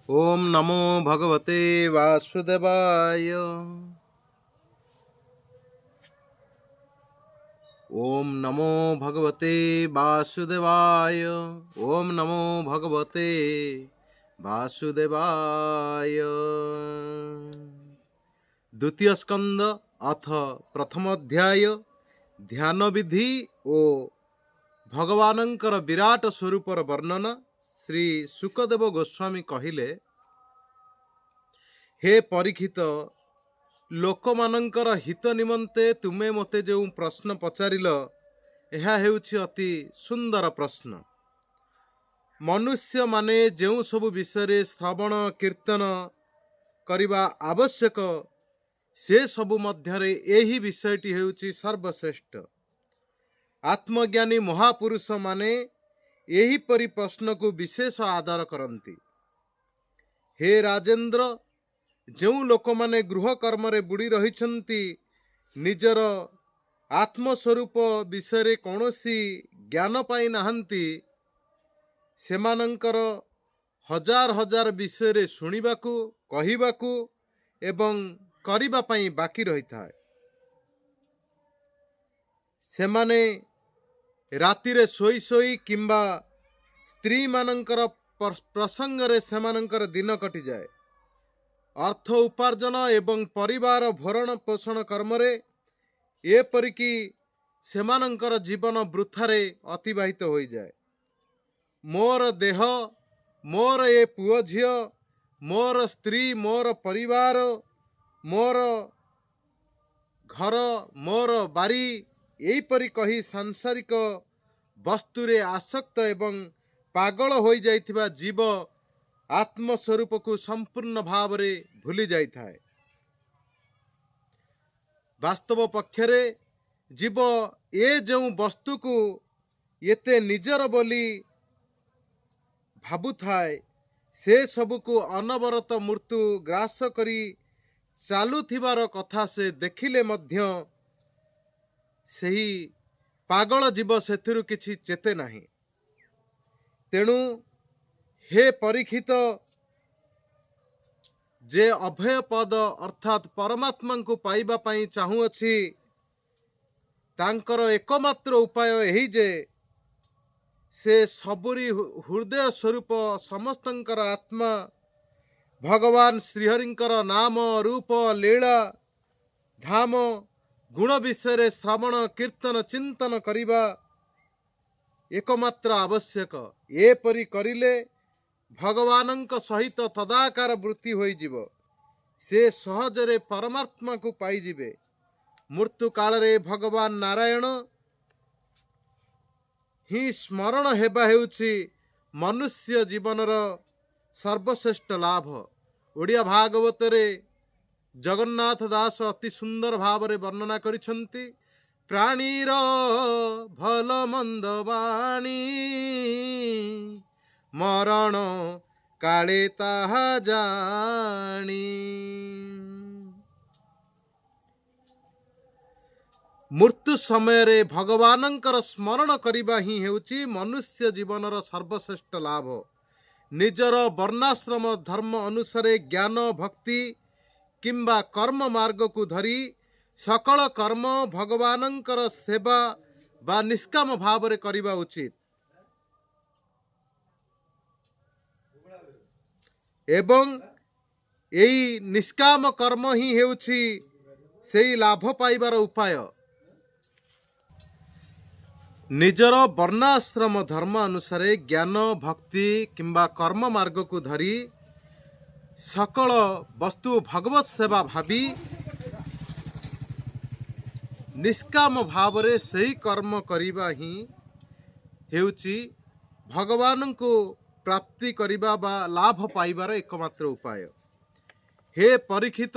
ओम नमो भगवते वासुदेवाय। ओम नमो भगवते वासुदेवाय। ओम नमो भगवते वासुदेवाय। द्वितीय स्कंद अथ प्रथम अध्याय ध्यान विधि ओ भगवानंकर विराट स्वरूपर वर्णन। श्री सुखदेव गोस्वामी कहिले, हे परीक्षित, लोकमानंकर हित निमंते तुमे मते जो प्रश्न पचारिल, यह हेउछि अति सुंदर प्रश्न। मनुष्य माने जो सबु विषय श्रवण कीर्तन करिबा आवश्यक, से सबु मध्यरे एही विषयटी हेउछि सर्वश्रेष्ठ। आत्मज्ञानी महापुरुष माने एही परि प्रश्न को विशेष आदर करती। हे राजेंद्र, जो लोक माने गृह कर्म रे बुड़ी रहिछंती, निजर आत्मस्वरूप विषय कौनसी ज्ञान पाई नाहंती, सेमानंकर हजार हजार विषय शुणिबाकू कहिबाकू एवं करिबा पाई बाकी रही थाए। सेमाने रातिरे सोई सोई किंबा स्त्री मानंकर प्रसंग रे सेमानंकर दिन कटि जाए। अर्थ उपार्जन एवं परिवार भरण पोषण कर्मरे एपरिकी सेमानंकर जीवन वृथारे अतिबाहित हो जाए। मोर देह, मोर ए पुओ झियो, मोर स्त्री, मोर परिवार, मोर घर, मोर बारी, एपरि कही सांसारिक वस्तुरे आसक्त एवं पागल हो जाइथिबा जीव आत्मस्वरूप को संपूर्ण भाव रे भूली जाई थाए। वास्तव पक्षरे जीव ए जो वस्तु को एते निजर बोली भाबु थाए, से सबु को अनवरत मृत्यु ग्रास करी चालुथिबार कथा से देखिले मध्य सही पागल जीव सेथिरु किछि चेते नाही। तेणु हे परीक्षित, जे अभय पद अर्थात परमात्मा को पाइबा पाई चाहुअछि, तांकर एकमात्र उपाय यही जे से सबुरी हृदय स्वरूप समस्तंकर आत्मा भगवान श्रीहरिंकर नाम रूप लीला धाम गुण विषय श्रवण कीर्तन चिंतन करिबा एकमात्र आवश्यक। एपरि करिले भगवानंक सहित तदाकार वृत्ति होई जिवो, से सहजरे परमात्मा को पाई जिवे। मृत्यु काल रे भगवान नारायण ही स्मरण हेबा हेउछि मनुष्य जीवनर सर्वश्रेष्ठ लाभ। ओडिया भागवत रे जगन्नाथ दास अति सुंदर भाव रे वर्णना करिछंती। प्राणीर भल मंद बाणी, मरण काले ताहा जानी। मृत्यु समय रे भगवानंकर स्मरण करिबा ही हेउछि मनुष्य जीवनर सर्वश्रेष्ठ लाभ। निजर वर्णाश्रम धर्म अनुसारे ज्ञान भक्ति किंबा कर्म मार्ग को धरी सकल कर्म भगवानंकर सेवा बा निष्काम भाव रे करिबा उचित। एवं एई निष्काम कर्म ही हेउछि सेई लाभ पाइबार उपाय। निजर वर्णाश्रम धर्म अनुसारे ज्ञान भक्ति किंबा कर्म मार्ग को धरी सकल वस्तु भगवत सेवा भावी निष्काम भाव रे सही कर्म करिबा ही हेउछि भगवान को प्राप्ति करिबा बा लाभ पाइबार एकमात्र उपाय। हे परीक्षित,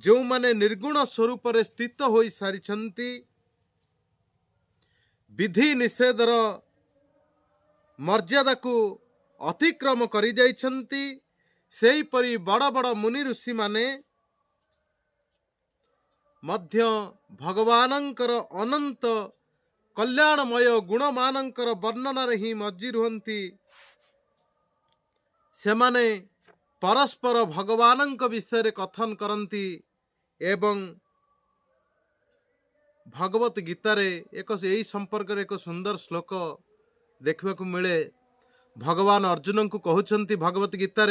जो माने निर्गुण स्वरूप रे स्थित होई सारिछंती, विधि निषेधर मर्यादा को अतिक्रम करि जाइछंती, सेही परि बड़ बड़ मुनि ऋषि माने मध्य भगवानंकर अनंत कल्याणमय गुण मानंकर वर्णन रे ही मज्जी रुहंती। सेमाने परस्पर भगवानଙ୍କ विषय कथन करती एवं भगवत गीतार एक यही संपर्क एक सुंदर श्लोक देखा मिले। भगवान अर्जुन को कहते भगवत गीतार,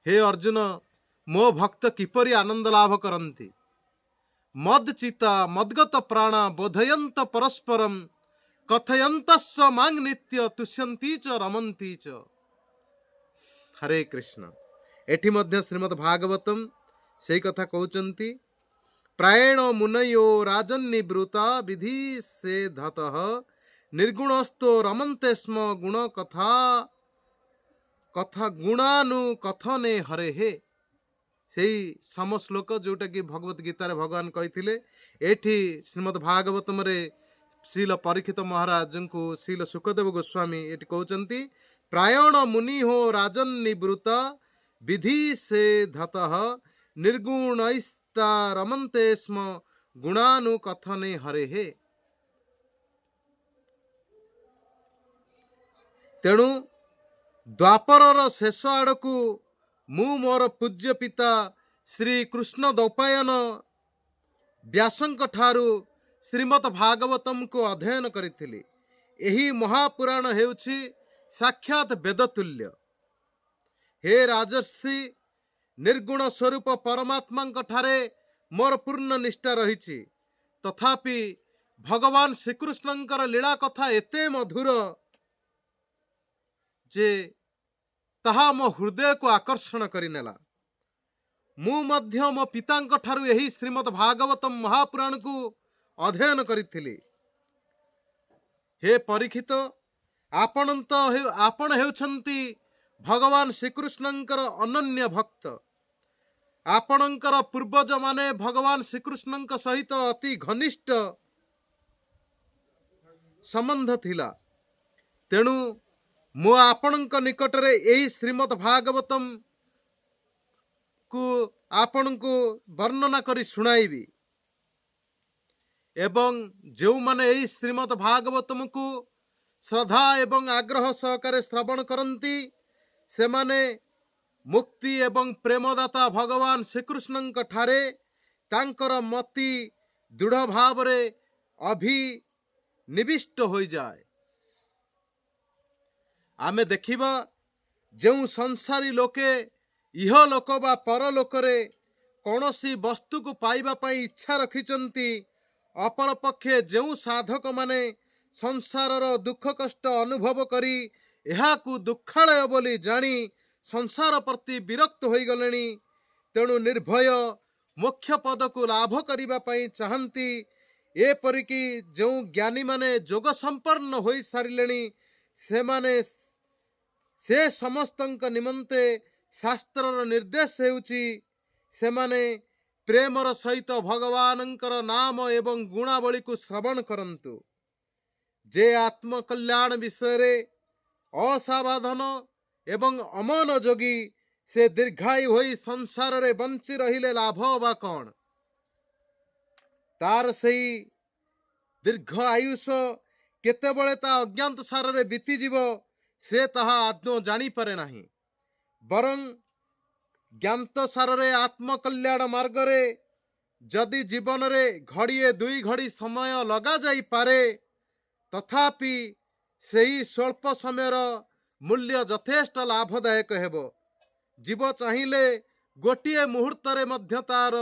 हे अर्जुन मो भक्त किपरि आनंद लाभ करती मदचिता मद्गत प्राणा बोधयंत परस्परम कथयंत मांग नित्य तुष्यंती च रमंती च। हरे कृष्ण। एठी मध्य श्रीमद् भागवतम से कथा कहते, प्रायण मुनयो राजन्निवृता विधि से धतः निर्गुणस्तो रमन्ते स्म गुण कथा कथा गुणानु कथने हरे हे। से सम श्लोक जोटा कि भगवत गीतार भगवान कही एठी श्रीमद् भागवतम रे श्रील परीक्षित महाराज को श्रील सुखदेव गोस्वामी एटी कहते, प्रायण मुनि हो राजन निवृत्ता विधि से धतः निर्गुणस्ता रमन्ते स्म गुणानु कथने हरे हे। तेणु द्वापर शेष आड़कू मु मोर पूज्य पिता श्री कृष्ण द्वैपायन व्यासंक ठारू श्रीमद् भागवतम को अध्ययन करिथिली। एही महापुराण हेउछि साक्षात वेदतुल्य। हे राजर्षि, निर्गुण स्वरूप परमात्मा ठारे मोर पूर्ण निष्ठा रहिछि, तथापि भगवान श्रीकृष्णंकर लीला कथा एते मधुर जे ताहा मो हृदय को आकर्षण करिनेला। मु मध्य मो पितांक ठारू एही श्रीमद् भागवतम महापुराण को अध्ययन करिथिली। हे परीक्षित, आपण हेउछंती भगवान श्रीकृष्णंकर अनन्य भक्त। आपणंकर पूर्वज माने भगवान श्रीकृष्णंक सहित अति घनिष्ठ संबंध थिला। तेणु मु आपणंक निकटरे एही श्रीमद् भागवतम को आपण को वर्णना करी सुनाइबी एवं जो माने एही श्रीमद् भागवतम को श्रद्धा एवं आग्रह सहकारे श्रवण करती से माने मुक्ति एवं प्रेमदाता भगवान श्रीकृष्णंक ठारे तांकर मति दृढ़ भाव रे अभिनिविष्ट हो जाए। आमे देखिबा जो संसारी लोके इह लोक बा परलोक रे कौनसी वस्तु को पाइबा पाई इच्छा रखिचंती, अपर पक्षे जो साधक माने संसारर दुख कष्ट अनुभव करी एहाकू दुखालय बोली जानी संसार प्रति विरक्त हो गलेनी, तेणु निर्भय मोक्ष पद को लाभ करिबा पाई चाहंती। एपरिकी जो ज्ञानी माने जोग संपन्न हो सारिलेनी से माने से समस्तंक निमंते शास्त्रर निर्देश हेउची से माने प्रेमर सहित भगवानंकर नाम एवं गुणावली को श्रवण करंतु। जे आत्मकल्याण विषय रे असावधान एवं अमन जोगी से दीर्घायु होई संसार रे बंची रहिले लाभ बा कौन? तार सही दीर्घ आयुष केतेबळे ता अज्ञात सार रे बीती जीव से ताहा आदौ जानी पारे नाही। बरं ज्ञात सार रे आत्मकल्याण मार्ग रे जदि जीवन रे घड़िए दुई घड़ी समय लगा जाई पारे, तथापि सही स्वल्प समयर मूल्य यथेष्ट लाभदायक हेबो। जीव चाहिए गोटे मुहूर्त रे मध्य तार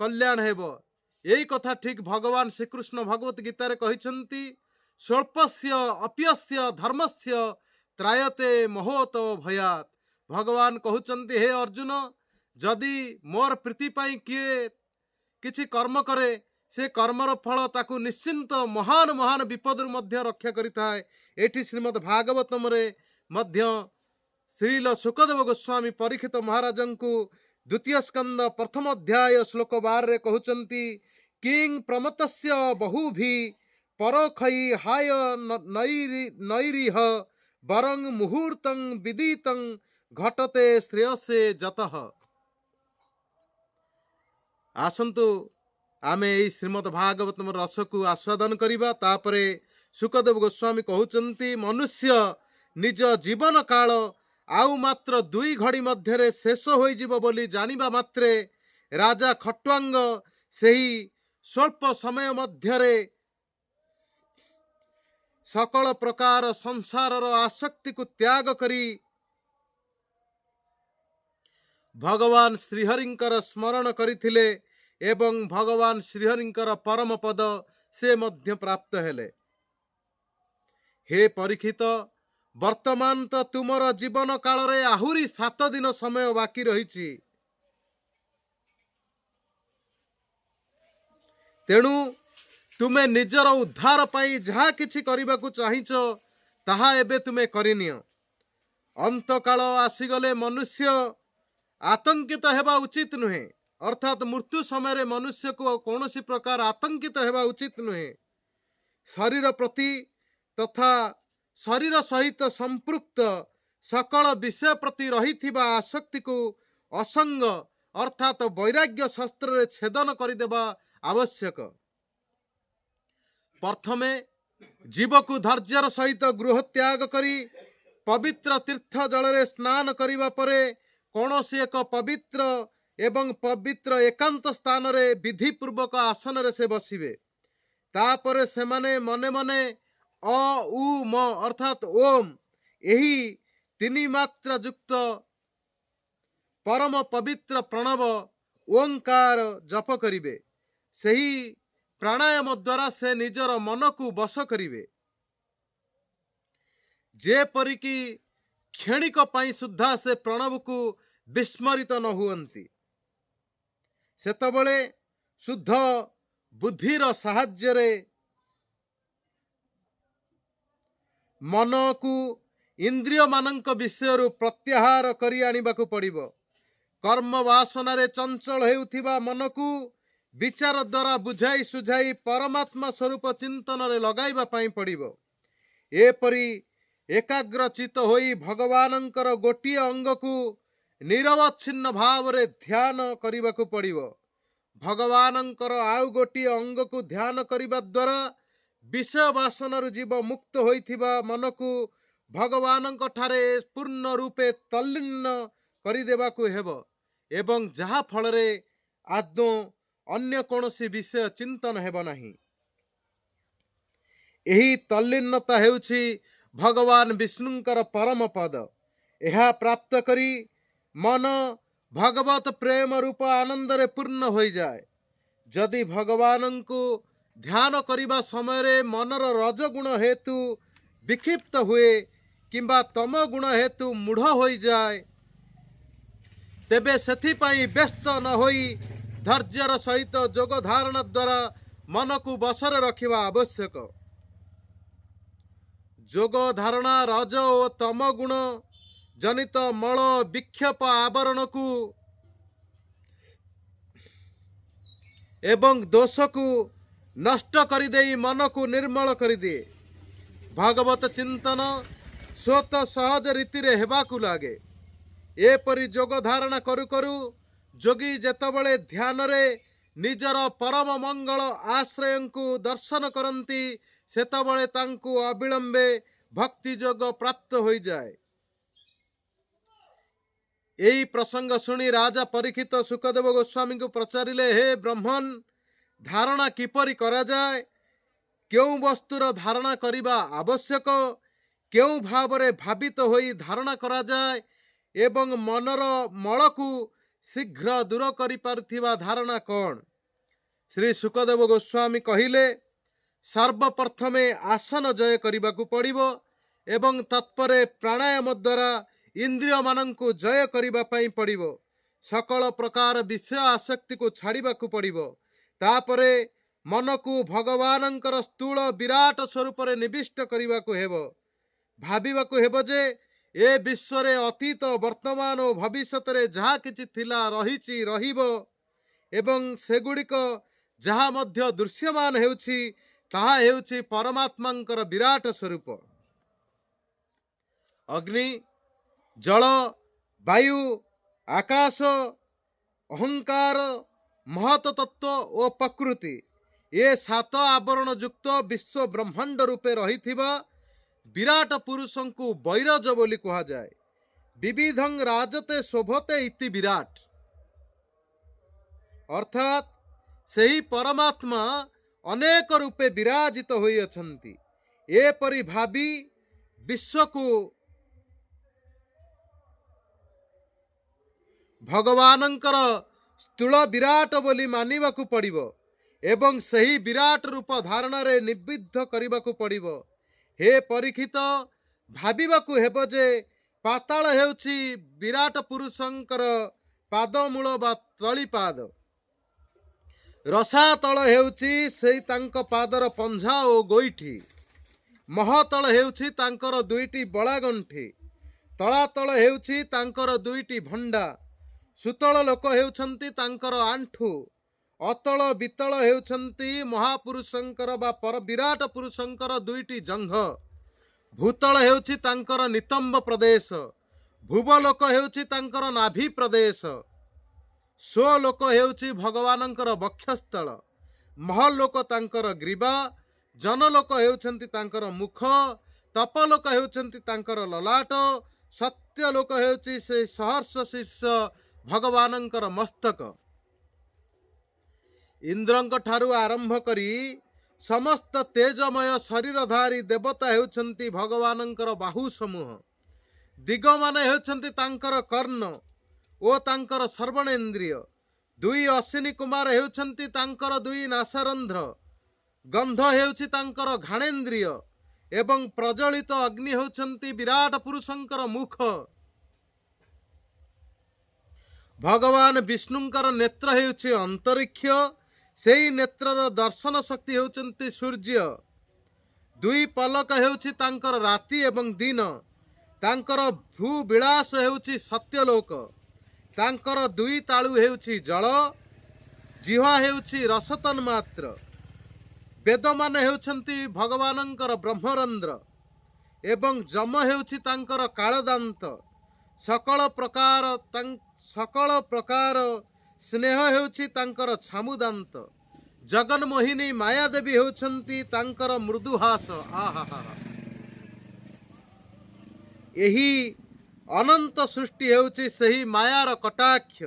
कल्याण हेबो। यही कथा ठीक भगवान श्रीकृष्ण भगवत गीतार कहिसंती, स्वल्पस्य अप्यस्य धर्मस्य त्रायते महोत भयात। भगवान कहउचंती, हे अर्जुन, जदि मोर प्रीति पाई किए किछि कर्म करे से कर्मर फल ताकू निश्चिंत महान महान विपद मध्य रक्षा करिथाए। एठी श्रीमद् भागवतम रे मध्य श्रील सुखदेव गोस्वामी परीक्षित महाराजन को द्वितीय स्कंद प्रथम अध्याय श्लोक 12 रे कहउचंती, किंग प्रमतस्य बहुभी परोखई हाय नैरिह बरंग मुहूर्तं विदितं घटते श्रेयसे जतः। आसंतु आमे एई श्रीमद् भागवतम रस को आस्वादन करिबा। तापरे सुखदेव गोस्वामी कहउचंती, मनुष्य निज जीवन काल आउ मात्र 2 घड़ी मध्यरे शेष होइजिब बोली जानिबा मात्रे राजा खट्वांग सेही स्वल्प समय मध्यरे सकल प्रकार संसारर आसक्ति को त्याग करी भगवान श्रीहरिंकर स्मरण करिथिले एवं भगवान श्रीहरिंकर परम पद से मध्य प्राप्त हेले। हे परीक्षित, वर्तमान तो तुमर जीवन काल रे आहुरी 7 दिन समय बाकी रही। तेणु तुमे निजर उद्धार पाई जहा किछि करिबाकु चाहिछ ताहा एबे तुमे करिनियो। अंत काल आसीगले मनुष्य आतंकित हेबा उचित नुहे, अर्थात मृत्यु समय मनुष्य को कौनसी प्रकार आतंकित हेबा उचित नुहे। शरीर प्रति तथा शरीर सहित संपृक्त सकल विषय प्रति रहिथिबा आसक्ति को असंग अर्थात वैराग्य शास्त्र रे छेदन करिदेबा आवश्यक। प्रथमे जीव को धैर्यर सहित गृह त्याग करी पवित्र तीर्थ जल रे स्नान करिबा परे कौनसी एक पवित्र एवं पवित्र एकांत स्थान रे विधि पूर्वक आसन रे से बसिबे। तापरे से माने मने मने अ उ म अर्थात ओम एही 3 मात्रा युक्त परम पवित्र प्रणव ओंकार जप करिबे। सही प्राणायाम द्वारा से निजर मन को बस करिवे। जे परिकी क्षणिक पाई सुद्धा से प्रणव को विस्मरित न हुअंती। सेतबळे शुद्ध बुद्धिर साहाय्य रे मन को इंद्रिय मानक विषय प्रत्याहार करी आनिबाकु पड़िबो। कर्म वासना रे चंचल हेउथिबा मन को विचार द्वारा बुझाई सुझाई परमात्मा स्वरूप चिंतन रे लगाइबा पाई पड़िबो। एपरी एकाग्रचित होई भगवानंकर गोटिए अंग को निरवच्छिन्न भाव रे ध्यान करिबाकु पड़िबो। भगवानंकर आउ गोटिए अंग को ध्यान करिबा द्वारा विषय वासनारु जीव मुक्त होइथिबा मन को भगवानंक ठारे पूर्ण रूपे तल्लीन करिदेबाकु हेबो एवं जहा फल रे आदौ अन्य कौनसी विषय चिंतन हेबो नाही। एही तल्लीनता हेउछि भगवान विष्णुंकर परम पद। एहा प्राप्त करी मन भगवत प्रेम रूप आनंद रे पूर्ण हो जाए। जदि भगवान को ध्यान करिबा समय रे मनर रजगुण हेतु विक्षिप्त हुए किंबा तम गुण हेतु मूढ़ हो जाए तेबे सेथिपाई व्यस्त न होई धैर्यर सहित जोग धारणा द्वारा मन को बसरे रखिबा आवश्यक। जोग धारणा रज और तम गुण जनित मल विक्षेप आवरण को एवं दोष को नष्ट करि देई मन को निर्मल करि दिए। भागवत चिंतन स्वत सहज रीति रे हेबाकु लागे। एपरि जोग धारणा करू करू जोगी जेतबळे ध्यान रे निजर परम मंगल आश्रय को दर्शन करती सेतबळे तांकु अविलंबे भक्ति जोग प्राप्त हो जाए। यही प्रसंग सुनी राजा परीक्षित सुखदेव गोस्वामी को पचारिले, हे ब्रह्मन, धारणा किपरि करा जाए, क्यों वस्तुर धारणा करिबा आवश्यक, क्यों भावरे भावित होई धारणा करा जाए एवं मनर मल को शीघ्र दूर करि पारुथिबा धारणा कौन। श्री सुखदेव गोस्वामी कहिले, सर्वप्रथमे आसन जय करिबाकु पड़िबो एवं तत्परे प्राणायाम द्वारा इंद्रिय मानंकु जय करिबा पई पड़िबो। सकल प्रकार विषय आसक्ति को छाड़िबाकु पड़िबो। तापरे मन को भगवानंकर स्थूल विराट स्वरूप रे निविष्ट करिबाकु हेबो। भाबिबाकु हेबो जे ए विश्व रे अतीत वर्तमान और भविष्यत रे जहा किछि थिला रहिछि रहिबो एवं सेगुड़िक जहा मध्य दृश्यमान हेउछि ताहा हेउछि परमात्मांकर विराट स्वरूप। अग्नि, जल, वायु, आकाश, अहंकार, महत तत्व और प्रकृति ये 7 आवरण युक्त विश्व ब्रह्मांड रूपे रही विराट पुरुषों को वैरज बोली कहा जाए। विविधं राजते शोभते इति विराट। अर्थात सही परमात्मा अनेक रूपे विराजित होई अछंती। एपरि भावी विश्व को भगवानंकर स्थूल विराट बोली मानिबाकू पड़िबो एवं सही विराट रूप धारण रे निबिद्ध करिबाकू पड़िबो। हे परीक्षित, भाबिबाकू हेबो जे पाताल हेउछि विराट पुरुषंकर पादमूल बा तळीपाद। रसातल हेउछि सेई तांक पादर पंझा ओ गोईठी। महतल हेउछि तांकर दुईटी बळागंठी। तलातल हेउछि तांकर दुईटी भंडा। सुतल लोक हेउछंती तांकर आंठू। अतल बितल हेउछंती महापुरुषंकर बा पर विराट पुरुषंकर दुईटी जंघ। भूतल हेउछि तांकर नितंब प्रदेश। भुवलोक हेउछि तांकर नाभि प्रदेश। स्वलोक हेउछि भगवानंकर वक्षस्थल। महलोक तांकर ग्रीवा। जनलोक हेउछंती तांकर मुख। तपलोक हेउछंती तांकर ललाट। सत्यलोक हेउछि से सहर्ष शीर्ष भगवानंकर मस्तक। इंद्रंक ठारू आरंभ करी समस्त तेजमय शरीरधारी देवता हेउछंती भगवानंकर बाहु समूह। दिग माने हेउछंती तांकर कर्ण ओ तांकर सर्वणेन्द्रिय। दुई अश्विनी कुमार हेउछंती तांकर दुई नासारंध्र। गंध हेउछि तांकर घाणेन्द्रिय एवं प्रज्वलित अग्नि हेउछंती विराट पुरुषंकर मुख। भगवान विष्णुंकर नेत्र हेउछि अंतरिक्ष। सेई नेत्रर दर्शन शक्ति हेउछंती सूर्य। दुई पलक हेउछि तांकर राति एवं दिन। तांकर भू विलास हेउछि सत्यलोक। तांकर दुई ताळु हेउछि जल। जिह्वा हेउछि रसतन मात्र। वेद माने हेउछंती भगवानंकर ब्रह्मरंध्र एवं जम हेउछि तांकर कालदांत। सकल प्रकार स्नेह हेउछि तांकर छामुदांत। जगन मोहिनी माया देवी हेउछंती तांकर मृदुहास। आहा एही अनंत सृष्टि हेउछि सही मायार कटाक्ष।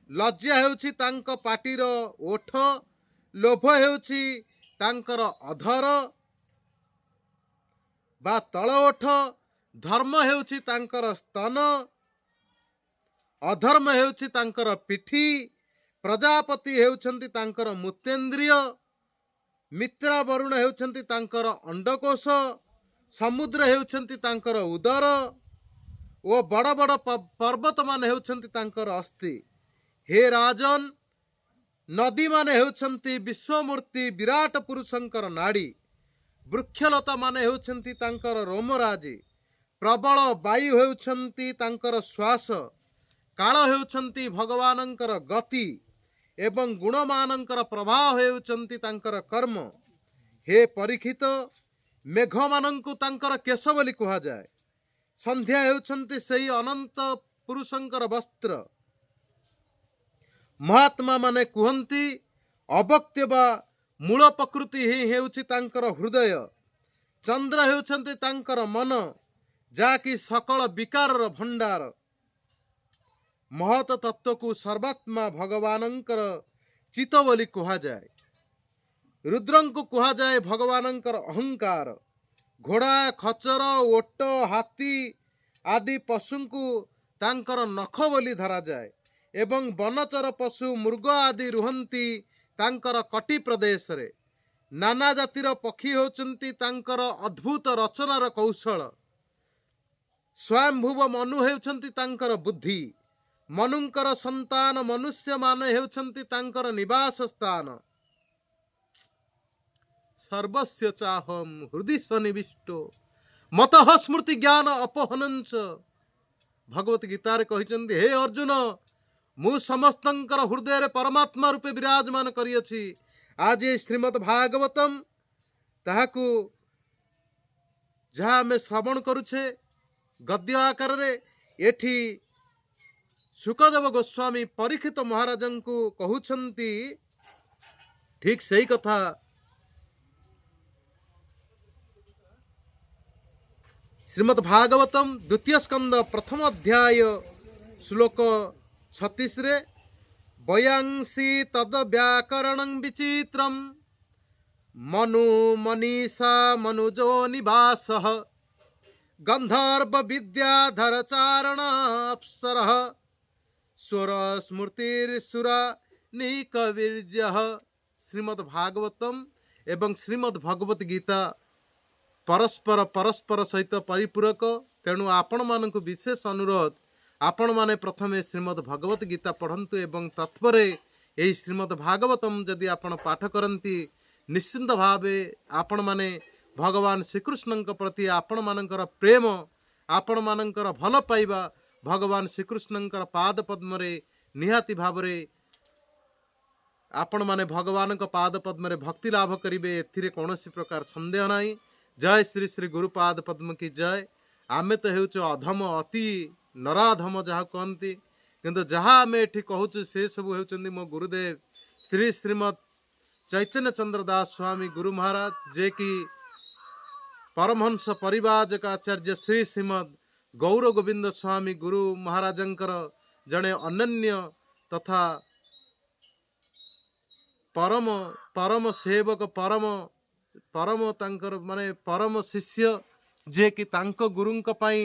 लज्जा हेउछि तांक पाटीर ओठ। लोभ हेउछि तांकर अधर बा तଳ ओठ। धर्म हेउछि तांकर स्तन। अधर्म हेउछि तांकर पिठी। प्रजापति हेउछंती तांकर मुतेन्द्रिय। मित्रा वरुण हेउछंती तांकर अंडकोश। समुद्र हेउछंती तांकर उदर ओ बड़ बड़ पर्वत मान हेउछंती तांकर अस्थि। हे राजन, नदी माने हेउछंती विश्वमूर्ति विराट पुरुषंकर नाड़ी। वृक्षलता माने हेउछंती तांकर रोमराजी। प्रबल वायु हेउछंती तांकर श्वास। काल हेउछंती भगवानंकर गति एवं गुणमानंकर प्रभाव हेउछंती तांकर कर्म। हे परीक्षित, मेघ मानंकु तांकर केश बोली कुहा जाए। संध्या हेउछंती सेही अनंत पुरुषंकर वस्त्र। महात्मा माने कुहंती अवक्त्य बा मूल प्रकृति ही हेउछि तांकर हृदय। चंद्र हेउछंती तांकर मन, जाकि सकल विकारर भंडार। महत तत्व को सर्वात्मा भगवानंकर चित बोली कुहा जाए। रुद्रंकु कुहा जाए भगवानंकर अहंकार। घोड़ा, खचर, ओट, हाथी आदि पशुंकु तांकर नख बोली धरा जाए एवं वनचर पशु मृग आदि रुहंती तांकर कटी प्रदेश रे। नाना जातिर पक्षी होचंती तांकर अद्भुत रचनार कौशल। स्वयंभुव मनु हेउछंती तांकर बुद्धि। मनुंकर संतान मनुष्य मान हेउछंती तांकर निवास स्थान। सर्वस्य चाहम हृदि सन्निविष्टो मतः स्मृति ज्ञान अपहनंच। भगवत गीतार कहिचंती, हे अर्जुन, मु समस्तंकर हृदय परमात्मा रूपे विराजमान करियछि। आज ये श्रीमद् भागवतम ताहाकु जहाँ आमे श्रवण करुछे गद्य आकार रे, एठी सुखदेव गोस्वामी परीक्षित महाराजंकु कहउछंती ठीक सही कथा। श्रीमद् भागवतम द्वितीय स्कंद प्रथम अध्याय श्लोक 36 रे बयांसी तद व्याकरणं विचित्रम मनु मनीषा मनुजो निवासः गंधर्व विद्याधर चारण अप्सरः स्वर स्मृतिर्सुरा निकवीर्यः। श्रीमद् भागवतम एवं श्रीमद् भगवत गीता परस्पर सहित परिपूरक। तेणु आपण मानक विशेष अनुरोध आपण माने प्रथमे श्रीमद् भगवत गीता पढ़ंतु एवं तत्परे यही श्रीमद् भागवतम जदि आपण पाठ करती निश्चिंत भावे आपण माने भगवान श्रीकृष्ण प्रति आपण मानकर प्रेम आपण मानकर भल पाइबा भगवान श्रीकृष्ण पाद पद्म निहाती भाव आपण माने भगवान पाद पद्म भक्ति लाभ करेंगे एथिरे कौनसी प्रकार संदेह नहीं। जय श्री श्री गुरुपाद पद्म की जय। आमे तो हेउचु अधम अति नराधम जहाँ कहती किंतु जहाँ आम ये कहूँ से सब हेउचंदी मो गुरुदेव श्री श्रीमद चैतन्य चंद्र दास स्वामी गुरु महाराज जे कि परमहंस परिवाजक आचार्य श्री श्रीमद गौर गोविंद स्वामी गुरु महाराजंकर जड़े अनन्य तथा परम परम सेवक परम परम तांकर माने परम शिष्य जे कि तांको गुरुंक पई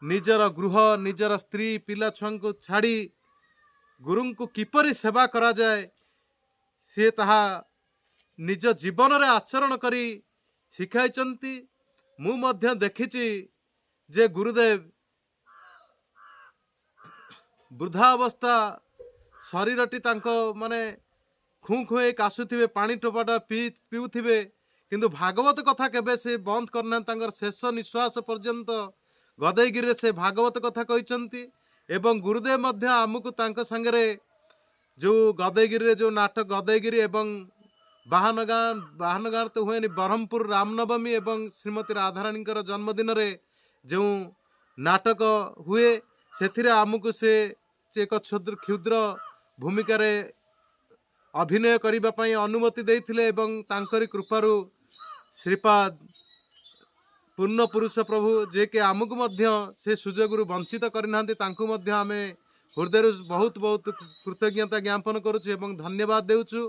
निजर गृह निजर स्त्री पिला छुआ को छाड़ी गुरुंको किपरि सेवा करा जाए से ताहा निज जीवन रे आचरण करी शिखाइचंती। मु मध्य देखिछि जे गुरुदेव वृद्धावस्था शरीरटी तांको माने खुँ खुँ काशुथिबे पानी टोपाटा पीउथिबे किंतु भागवत कथा केबे से बंद करना तांकर शेष निश्वास पर्यंत गदैगिरी से भागवत कथा कहिचंती। एवं गुरुदेव मध्य आमको तांको संगरे जो गदैगिरी जो नाटक गदैगिरी एवं बाहनगाँ तो हुए ब्रह्मपुर रामनवमी एवं श्रीमती राधाराणी जन्मदिन रे जो नाटक हुए से आमको से एक क्षुद्र भूमिका अभिनय करिबा पई अनुमति देइथिले एवं तांकरी कृपारु श्रीपाद पूर्ण पुरुष प्रभु जे के आमको मध्य से सुजोगरु वंचित करनांती तांको मध्य आमे हृदय बहुत बहुत कृतज्ञता ज्ञापन करुछु एवं धन्यवाद देउछु।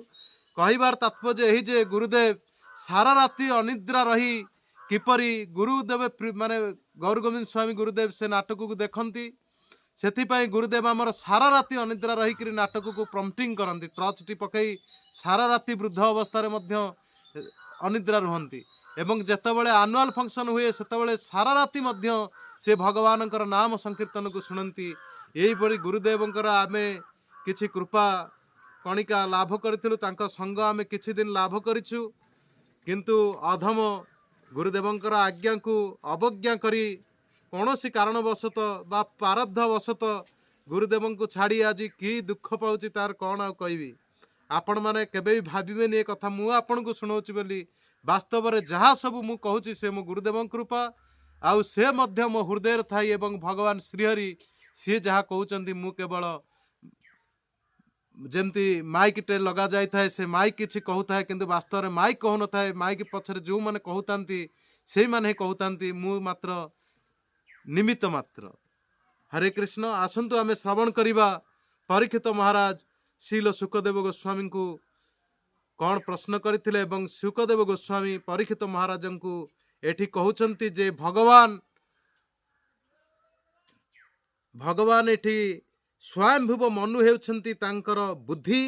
कहिबार तात्पर्य यही जे गुरुदेव सारा राति अनिद्रा रही किपरि गुरुदेव माने गौर गोविंद स्वामी गुरुदेव से नाटक को देखती से गुरुदेव आमर सारा राति अनिद्रा रहीकि नाटक को प्रम्पटिंग करती टर्च टी पकई सारा राति वृद्ध अवस्था अनिद्रा रुहंती एवं जेतेबेले आनुआल फंक्शन हुए सेतेबेले सारा राति मध्य से भगवान नाम संकीर्तन को शुणती। यही गुरुदेवंकर आमे किछि कृपा कणिका लाभ करिथिलु तांको संग आमे किछि दिन लाभ करिछु किंतु अधम गुरुदेवंकर आज्ञा को अवज्ञा करी कौनसी कारणवशत बा प्रारब्धवशत गुरुदेव को छाड़ी आज कि दुख पाउची तार कौन आ कहबी। आपण माने केबे भी भाबिबेनी ए कथा मु आपण को सुनाउची बोली वास्तव में जहाँ सब मु कहूची से मो गुरुदेव कृपा आउ से मध्य मो हृदय थाई एवं भगवान श्रीहरि सी जहाँ कहउचंती मु केवल जेमती माइक टे लगा जाय थाए से माइक किछि कहूଥାଏ किंतु वास्तव में माइक कहु न थाए माइक पछरे जो माने कहउतांती से माने कहउतांती मु मात्र निमित्त मात्र। हरे कृष्ण। आसंतु आमे श्रवण करिबा परीक्षित महाराज श्रील सुखदेव गोस्वामी को कौन प्रश्न करथिले एवं सुखदेव गोस्वामी परीक्षित महाराज को एठी कहउचंती जे भगवान एठी स्वयंभुव मनु हेउछंती तांकर बुद्धि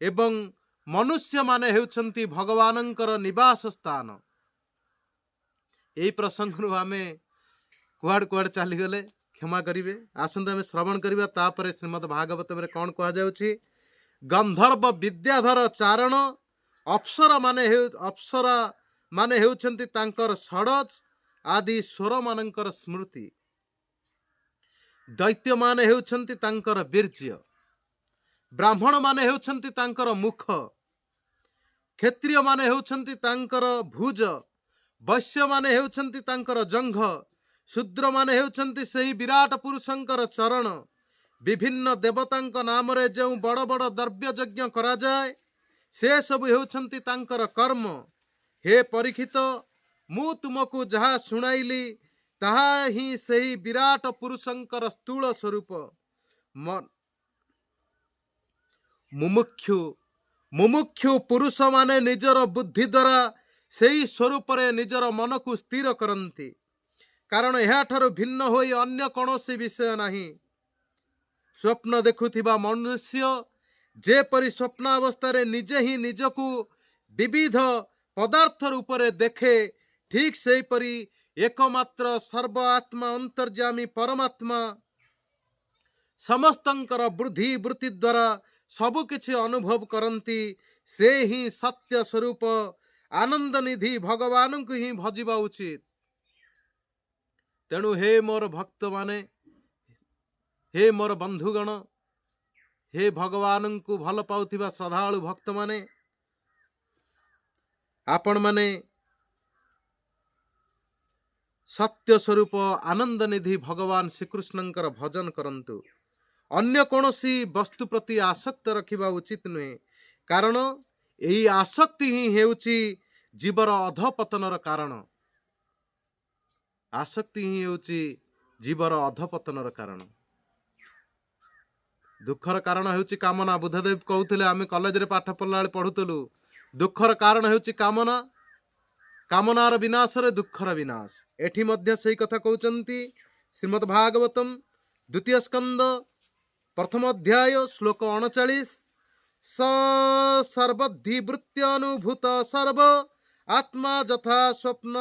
एवं मनुष्य माने हेउछंती भगवानंकर निवास स्थान। यही प्रसंग आमे कुआड़ कुआड़ चली गले क्षमा करिवे। आसंत आमे श्रवण करिबा तापरे श्रीमद् भागवत में कौन कहा जाउछि गंधर्व विद्याधर चारण अप्सरा माने हेउछंती तांकर षडज आदि स्वर मानकर स्मृति दैत्य माने हेउछंती तांकर वीर्य ब्राह्मण माने हेउछंती तांकर मुख क्षत्रिय माने हेउछंती तांकर भुज वैश्य माने हेउछंती तांकर जंघ शूद्र माने हेउछंती सही विराट पुरुषंकर चरण विभिन्न देवतांक नाम रे जो बड़ बड़ द्रव्य यज्ञ करा जाए से सब हेउछंती तांकर कर्म। हे परीक्षित मु तुमको जहाँ शुणाइली ତାହା ହିଁ ସେହି ବିରାଟ ପୁରୁଷଙ୍କର ସ୍ଥୂଳ ସ୍ୱରୂପ। ମୁମୁକ୍ଷୁ ପୁରୁଷମାନେ ନିଜର ବୁଦ୍ଧି ଦ୍ୱାରା ସେହି ସ୍ୱରୂପରେ ନିଜର ମନକୁ ସ୍ଥିର କରନ୍ତି, କାରଣ ଏହାଠାରୁ ଭିନ୍ନ ହୋଇ ଅନ୍ୟ କୌଣସି ବିଷୟ ନାହିଁ। ସ୍ୱପ୍ନ ଦେଖୁଥିବା ମନୁଷ୍ୟ ଯେପରି ସ୍ୱପ୍ନାବସ୍ଥାରେ ନିଜେ ହିଁ ନିଜକୁ ବିବିଧ ପଦାର୍ଥ ରୂପରେ ଦେଖେ, ଠିକ୍ ସେହିପରି ଏକମାତ୍ର ସର୍ବ ଆତ୍ମା ଅନ୍ତର୍ଯାମୀ ପରମାତ୍ମା ସମସ୍ତଙ୍କର ବୁଦ୍ଧି ବୃତ୍ତି ଦ୍ୱାରା ସବୁକିଛି ଅନୁଭବ କରନ୍ତି। ସେ ହିଁ ସତ୍ୟ ସ୍ୱରୂପ ଆନନ୍ଦ ନିଧି ଭଗବାନଙ୍କୁ ହିଁ ଭଜିବା ଉଚିତ। ତେଣୁ ହେ ମୋର ଭକ୍ତମାନେ, ହେ ମୋର ବନ୍ଧୁଗଣ, ହେ ଭଗବାନଙ୍କୁ ଭଲ ପାଉଥିବା ଶ୍ରଦ୍ଧାଳୁ ଭକ୍ତମାନେ, ଆପଣମାନେ ସତ୍ୟ ସ୍ୱରୂପ ଆନନ୍ଦ ନିଧି ଭଗବାନ ଶ୍ରୀକୃଷ୍ଣଙ୍କର ଭଜନ କରନ୍ତୁ। ଅନ୍ୟ କୌଣସି ବସ୍ତୁ ପ୍ରତି ଆସକ୍ତ ରଖିବା ଉଚିତ ନୁହେଁ, କାରଣ ଏହି ଆସକ୍ତି ହିଁ ହେଉଛି ଜୀବର ଅଧପତନର କାରଣ। ଆସକ୍ତି ହିଁ ହେଉଛି ଜୀବର ଅଧପତନର କାରଣ। ଦୁଃଖର କାରଣ ହେଉଛି କାମନା। ବୁଦ୍ଧଦେବ କହୁଥିଲେ, ଆମେ କଲେଜରେ ପାଠ ପଢ଼ିଲା ବେଳେ ପଢ଼ୁଥିଲୁ, ଦୁଃଖର କାରଣ ହେଉଛି କାମନା, କାମନାର ବିନାଶରେ ଦୁଃଖର ବିନାଶ। ଏଠି ମଧ୍ୟ ସେଇ କଥା କହୁଛନ୍ତି। ଶ୍ରୀମଦ୍ ଭାଗବତମ୍ 2ୟ ସ୍କନ୍ଧ 1ମ ଅଧ୍ୟାୟ ଶ୍ଲୋକ 39। ସ ସର୍ବଦ୍ଧିବୃତ୍ତି ଅନୁଭୂତ ସର୍ବ ଆତ୍ମା ଯଥା ସ୍ୱପ୍ନ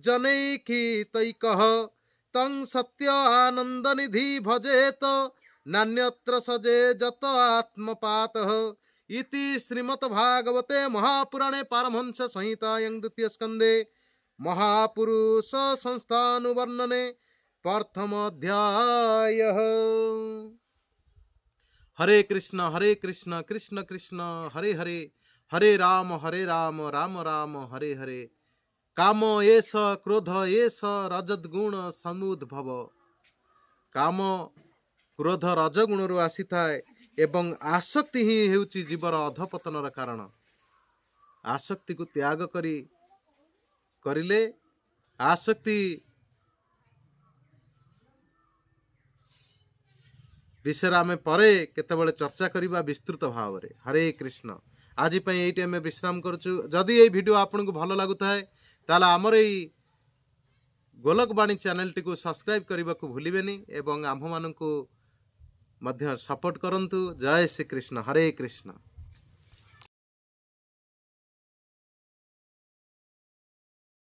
ଜନୈକିତୈକଃ ତଂ ସତ୍ୟ ଆନନ୍ଦ ନିଧି ଭଜେତ ନାନ୍ୟତ୍ର ସଜେ ଯତ ଆତ୍ମପାତଃ ଇତି ଶ୍ରୀମଦ୍ ଭାଗବତେ ମହାପୁରାଣେ ପାରମହଂସ ସଂହିତାୟାଂ 2ୟ ସ୍କନ୍ଧେ ମହାପୁରୁଷ ସଂସ୍ଥାନୁବର୍ଣ୍ଣନେ ପ୍ରଥମ ଅଧ୍ୟାୟ। हरे कृष्ण कृष्ण कृष्ण हरे हरे, हरे राम राम राम हरे हरे। काम एष क्रोध एष रजद्गुण समुद्भव। काम क्रोध रजगुणରୁ ଆସିଥାଏ ଏବଂ ଆସକ୍ତି ହିଁ ହେଉଛି ଜୀବର ଅଧପତନର କାରଣ। ଆସକ୍ତିକୁ ତ୍ୟାଗ କରିଲେ ଆସକ୍ତି ବିଷୟରେ ଆମେ ପରେ କେତେବେଳେ ଚର୍ଚ୍ଚା କରିବା ବିସ୍ତୃତ ଭାବରେ। ହରେ କୃଷ୍ଣ। ଆଜି ପାଇଁ ଏଇଠି ଆମେ ବିଶ୍ରାମ କରୁଛୁ। ଯଦି ଏଇ ଭିଡ଼ିଓ ଆପଣଙ୍କୁ ଭଲ ଲାଗୁଥାଏ ତାହେଲେ ଆମର ଏଇ ଗୋଲକବାଣୀ ଚ୍ୟାନେଲଟିକୁ ସବସ୍କ୍ରାଇବ୍ କରିବାକୁ ଭୁଲିବେନି ଏବଂ ଆମ୍ଭମାନଙ୍କୁ ମଧ୍ୟ ସପୋର୍ଟ କରନ୍ତୁ। ଜୟ ଶ୍ରୀକୃଷ୍ଣ। ହରେ କୃଷ୍ଣ।